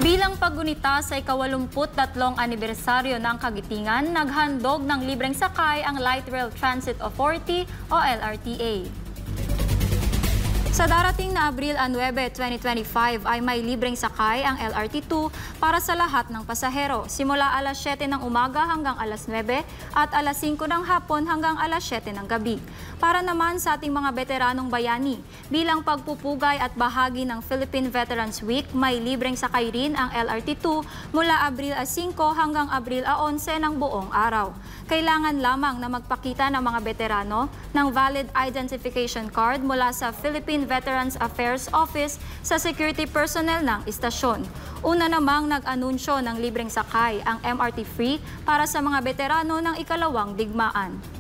Bilang paggunita sa ika-83 anibersaryo ng Kagitingan, naghandog ng libreng sakay ang Light Rail Transit Authority o LRTA. Sa darating na Abril 9, 2025 ay may libreng sakay ang LRT2 para sa lahat ng pasahero simula alas 7 ng umaga hanggang alas 9 at alas 5 ng hapon hanggang alas 7 ng gabi. Para naman sa ating mga veteranong bayani, bilang pagpupugay at bahagi ng Philippine Veterans Week, may libreng sakay rin ang LRT2 mula Abril 5 hanggang Abril 11 ng buong araw. Kailangan lamang na magpakita ng mga veterano ng valid identification card mula sa Philippine Veterans Affairs Office sa security personnel ng istasyon. Una namang nag-anunsyo ng libreng sakay ang MRT Free para sa mga veterano ng ikalawang digmaan.